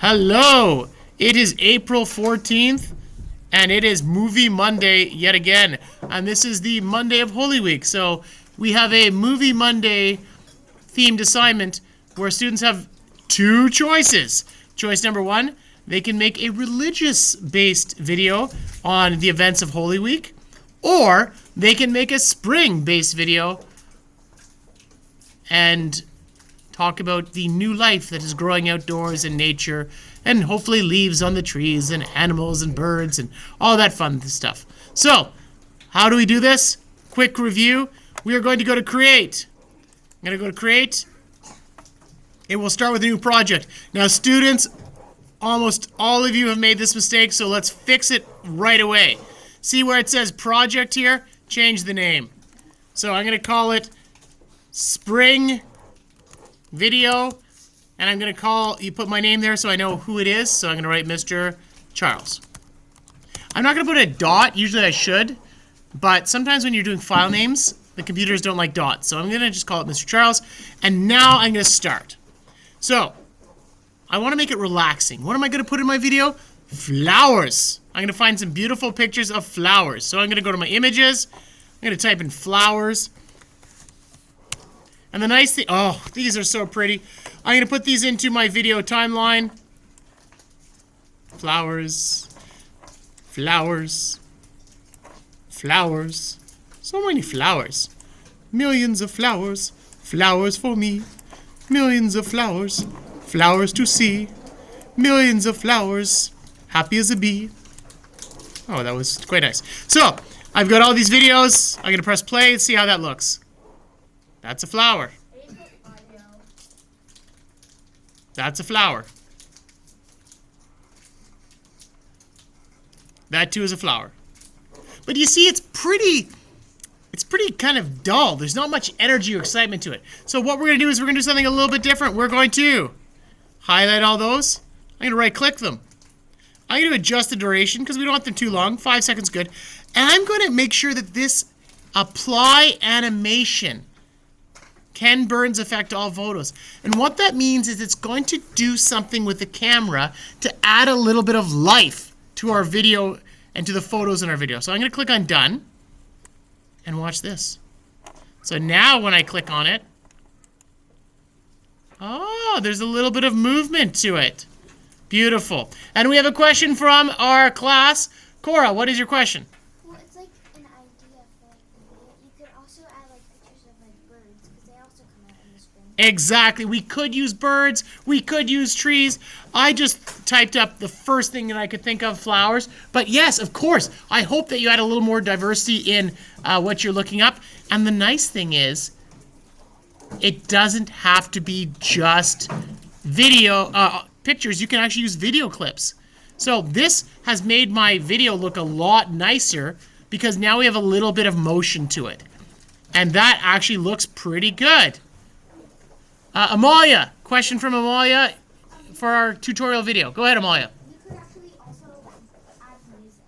Hello! It is April 14th, and it is Movie Monday yet again. And this is the Monday of Holy Week. So we have a Movie Monday themed assignment where students have two choices. Choice number one, they can make a religious-based video on the events of Holy Week, or they can make a spring-based video and talk about the new life that is growing outdoors in nature, and hopefully leaves on the trees and animals and birds and all that fun stuff. So, how do we do this? Quick review. We are going to go to Create. I'm going to go to Create. It will start with a new project. Now, students, almost all of you have made this mistake, so let's fix it right away. See where it says Project here? Change the name. So I'm going to call it Spring Video, and I'm going to call, you put my name there so I know who it is, so I'm going to write Mr. Charles. I'm not going to put a dot, usually I should, but sometimes when you're doing file names, the computers don't like dots, so I'm going to just call it Mr. Charles, and now I'm going to start. So, I want to make it relaxing. What am I going to put in my video? Flowers. I'm going to find some beautiful pictures of flowers. So I'm going to go to my images, I'm going to type in flowers. And the nice thing, oh, these are so pretty. I'm going to put these into my video timeline. Flowers, flowers, flowers. So many flowers. Millions of flowers, flowers for me. Millions of flowers, flowers to see. Millions of flowers, happy as a bee. Oh, that was quite nice. So, I've got all these videos. I'm going to press play and see how that looks. That's a flower. That's a flower. That too is a flower. But you see, it's pretty kind of dull. There's not much energy or excitement to it. So what we're going to do is we're going to do something a little bit different. We're going to highlight all those. I'm going to right click them. I'm going to adjust the duration because we don't want them too long. 5 seconds good. And I'm going to make sure that this apply animation Ken Burns affect all photos. And what that means is it's going to do something with the camera to add a little bit of life to our video and to the photos in our video. So I'm going to click on Done and watch this. So now when I click on it, oh, there's a little bit of movement to it. Beautiful. And we have a question from our class. Cora, what is your question? Well, it's like an idea for like the video. You could also add like pictures of like birds because they also come out in the spring. Exactly. We could use birds. We could use trees. I just typed up the first thing that I could think of, flowers. But yes, of course, I hope that you add a little more diversity in what you're looking up. And the nice thing is, it doesn't have to be just video pictures. You can actually use video clips. So this has made my video look a lot nicer because now we have a little bit of motion to it. And that actually looks pretty good. Amalia, question from Amalia for our tutorial video. Go ahead, Amalia. You could actually also add music.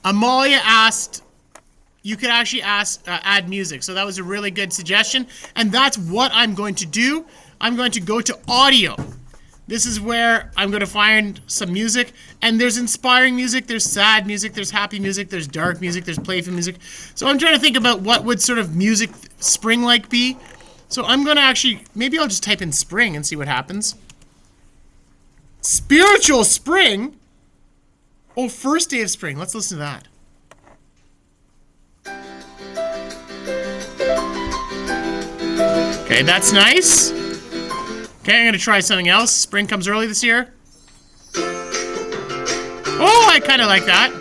Amalia asked, you could actually add music. So that was a really good suggestion. And that's what I'm going to do. I'm going to go to audio. This is where I'm going to find some music. And there's inspiring music, there's sad music, there's happy music, there's dark music, there's playful music. So I'm trying to think about what would sort of music spring-like be. So I'm going to actually, maybe I'll just type in spring and see what happens. Spiritual spring? Oh, first day of spring. Let's listen to that. Okay, that's nice. Okay, I'm going to try something else. Spring comes early this year. Oh, I kind of like that.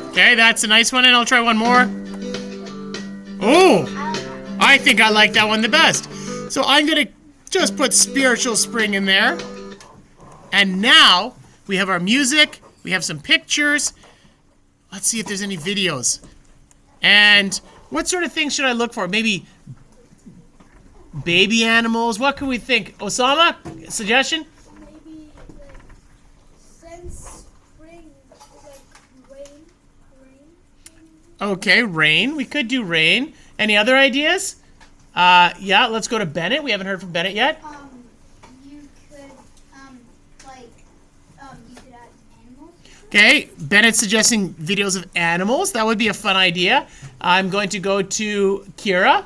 Okay, that's a nice one, and I'll try one more. Oh, I think I like that one the best. So I'm going to just put spiritual spring in there. And now we have our music. We have some pictures. Let's see if there's any videos. And what sort of things should I look for? Maybe baby animals. What can we think? Osama, suggestion? Maybe like since spring, like rain. Okay, rain. We could do rain. Any other ideas? Yeah, let's go to Bennett. We haven't heard from Bennett yet. You could Okay, Bennett's suggesting videos of animals. That would be a fun idea. I'm going to go to Kira.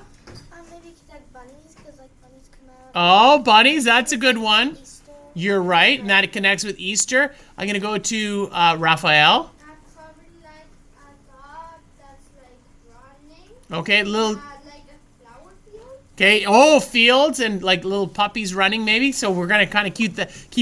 Maybe like bunnies, because like bunnies come out. Oh, bunnies, that's a good one. Easter. You're right, and that connects with Easter. I'm going to go to Raphael. I'd probably like a dog that's like running. Okay, little... Like a flower field. Okay, oh, fields and like little puppies running maybe. So we're going to kind of keep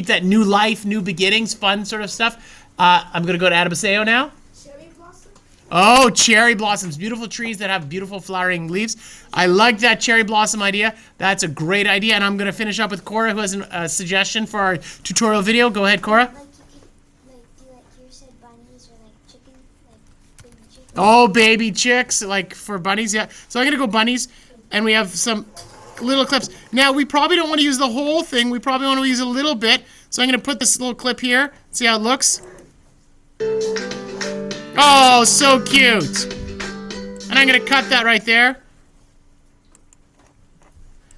that new life, new beginnings, fun sort of stuff. I'm going to go to Adabaseo now. Cherry blossom. Oh, cherry blossoms. Beautiful trees that have beautiful flowering leaves. I like that cherry blossom idea. That's a great idea. And I'm going to finish up with Cora, who has a suggestion for our tutorial video. Go ahead, Cora. Like you could like do like you said bunnies or like chicken, like baby chicken. Oh, baby chicks, like for bunnies, yeah. So I'm going to go bunnies. And we have some little clips. Now, we probably don't want to use the whole thing. We probably want to use a little bit. So I'm going to put this little clip here. See how it looks? Oh, so cute. And I'm going to cut that right there.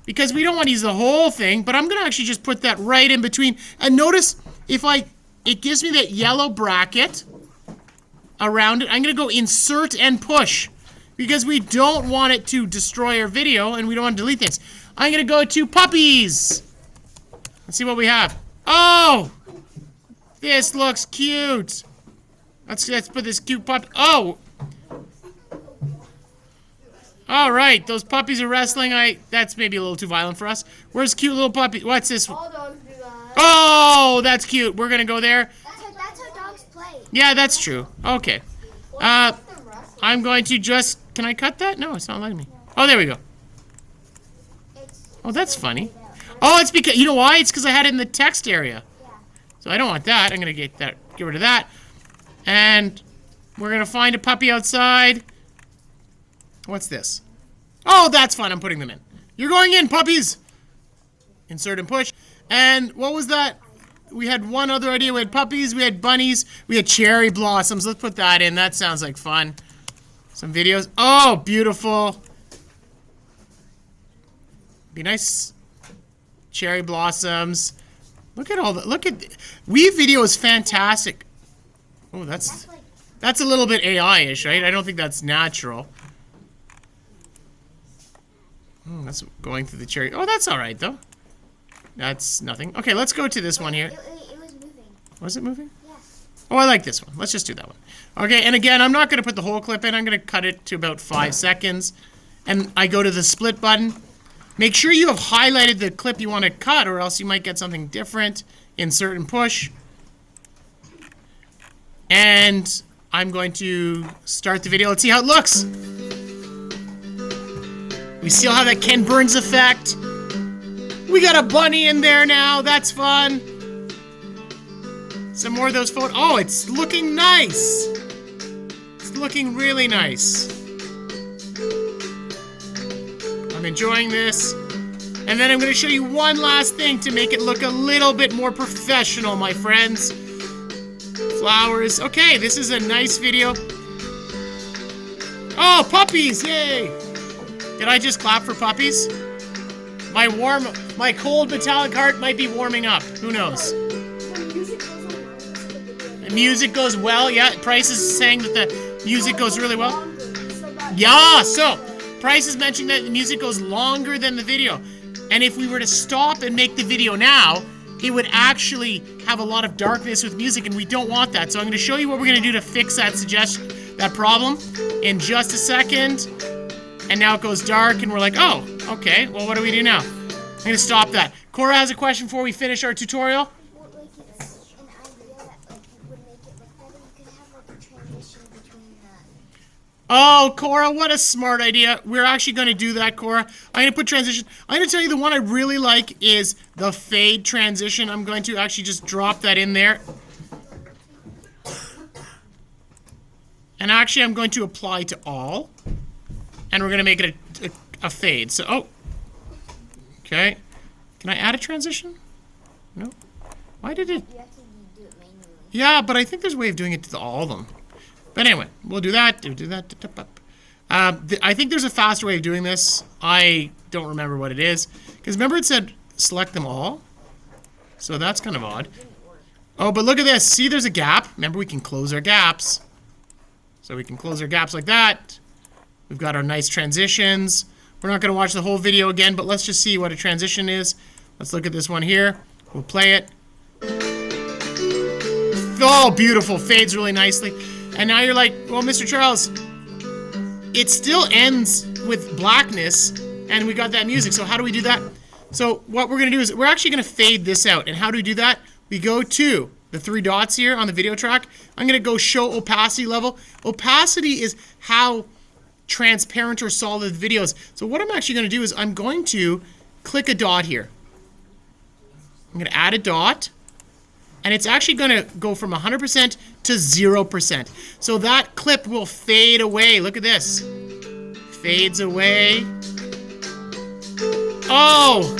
Because we don't want to use the whole thing, but I'm going to actually just put that right in between. And notice, it gives me that yellow bracket around it. I'm going to go insert and push. Because we don't want it to destroy our video, and we don't want to delete things. I'm going to go to puppies. Let's see what we have. Oh! This looks cute. Let's put this cute puppy. Oh! All right, those puppies are wrestling. That's maybe a little too violent for us. Where's cute little puppy? What's this? All dogs do that. Oh, that's cute. We're gonna go there. That's how dogs play. Yeah, that's true. Okay. I'm going to just. Can I cut that? No, it's not letting me. Oh, there we go. Oh, that's funny. Oh, it's because you know why? It's because I had it in the text area. Yeah. So I don't want that. I'm gonna get rid of that. And we're gonna find a puppy outside. What's this? Oh, that's fun. I'm putting them in. You're going in, puppies. Insert and push. And what was that? We had one other idea. We had puppies. We had bunnies. We had cherry blossoms. Let's put that in. That sounds like fun. Some videos. Oh, beautiful. Be nice. Cherry blossoms. Look at all the. Look at. WeVideo is fantastic. Oh, that's a little bit AI-ish, right? I don't think that's natural. Oh, that's going through the cherry. Oh, that's all right, though. That's nothing. Okay, let's go to this one here. It was moving. Was it moving? Yes. Oh, I like this one. Let's just do that one. Okay, and again, I'm not going to put the whole clip in. I'm going to cut it to about 5 seconds. And I go to the split button. Make sure you have highlighted the clip you want to cut, or else you might get something different. Insert and push. And I'm going to start the video. Let's see how it looks. We still have that Ken Burns effect. We got a bunny in there now. That's fun. Some more of those photos. Oh, it's looking nice. It's looking really nice. I'm enjoying this. And then I'm going to show you one last thing to make it look a little bit more professional, my friends. Flowers. Okay, this is a nice video. Oh, puppies! Yay! Did I just clap for puppies? My cold metallic heart might be warming up. Who knows? The music goes well. Yeah, Price is saying that the music goes really well. Yeah, so Price is mentioning that the music goes longer than the video. And if we were to stop and make the video now, it would actually have a lot of darkness with music, and we don't want that. So I'm going to show you what we're going to do to fix that problem in just a second. And now it goes dark, and we're like, oh, okay, well, what do we do now? I'm going to stop that. Cora has a question before we finish our tutorial. Well, like it's an idea that like would make it look better. You could have like a transition between the. Oh, Cora, what a smart idea. We're actually going to do that, Cora. I'm going to put transition. I'm going to tell you the one I really like is the fade transition. I'm going to actually just drop that in there. And actually, I'm going to apply to all. And we're going to make it a fade. So, oh. Okay. Can I add a transition? No. Why did it? You have to do it manually. Yeah, but I think there's a way of doing it to all of them. But anyway, we'll do that. Do that. I think there's a faster way of doing this. I don't remember what it is. Because remember it said select them all? So that's kind of odd. Oh, but look at this. See, there's a gap. Remember, we can close our gaps. So we can close our gaps like that. We've got our nice transitions. We're not going to watch the whole video again, but let's just see what a transition is. Let's look at this one here. We'll play it. Oh, beautiful. Fades really nicely. And now you're like, well, Mr. Charles, it still ends with blackness, and we got that music. So how do we do that? So what we're going to do is we're actually going to fade this out. And how do we do that? We go to the 3 dots here on the video track. I'm going to go show opacity level. Opacity is how transparent or solid the video is. So what I'm actually going to do is I'm going to click a dot here. I'm going to add a dot. And it's actually going to go from 100% to 0%. So that clip will fade away. Look at this. Fades away. Oh!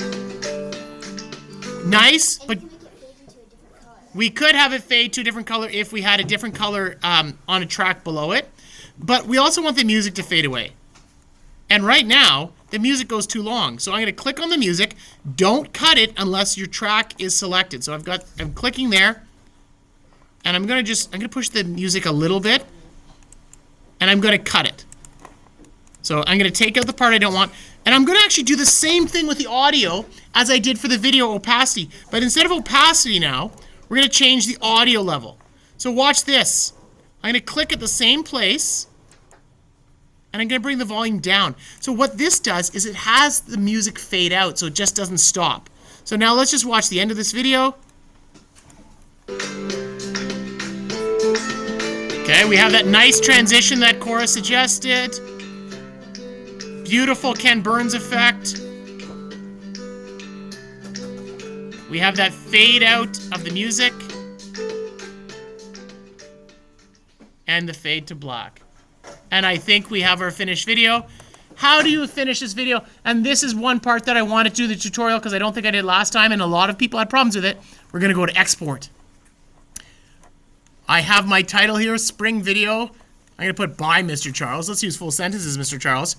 Nice, but we could have it fade to a different color if we had a different color on a track below it. But we also want the music to fade away. And right now, the music goes too long. So I'm going to click on the music. Don't cut it unless your track is selected. So I'm clicking there. And I'm going to push the music a little bit. And I'm going to cut it. So I'm going to take out the part I don't want. And I'm going to actually do the same thing with the audio as I did for the video opacity. But instead of opacity now, we're going to change the audio level. So watch this. I'm going to click at the same place. And I'm going to bring the volume down. So what this does is it has the music fade out so it just doesn't stop. So now let's just watch the end of this video. Okay, we have that nice transition that Cora suggested. Beautiful Ken Burns effect. We have that fade out of the music. And the fade to black. And I think we have our finished video. How do you finish this video? And this is one part that I wanted to do the tutorial because I don't think I did last time and a lot of people had problems with it. We're going to go to export. I have my title here, Spring Video. I'm going to put by Mr. Charles. Let's use full sentences, Mr. Charles.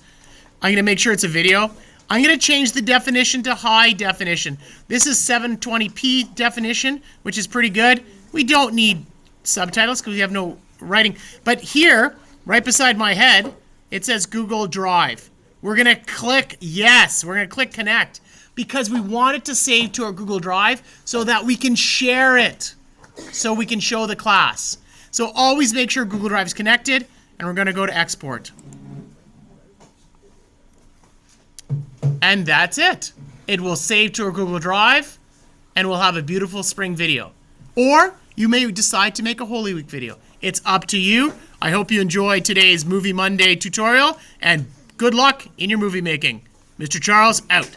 I'm going to make sure it's a video. I'm going to change the definition to high definition. This is 720p definition, which is pretty good. We don't need subtitles because we have no writing. But here, right beside my head, it says Google Drive. We're going to click yes. We're going to click connect because we want it to save to our Google Drive so that we can share it, so we can show the class. So always make sure Google Drive is connected, and we're going to go to export. And that's it. It will save to our Google Drive, and we'll have a beautiful spring video. Or you may decide to make a Holy Week video. It's up to you. I hope you enjoyed today's Movie Monday tutorial, and good luck in your movie making. Mr. Charles, out.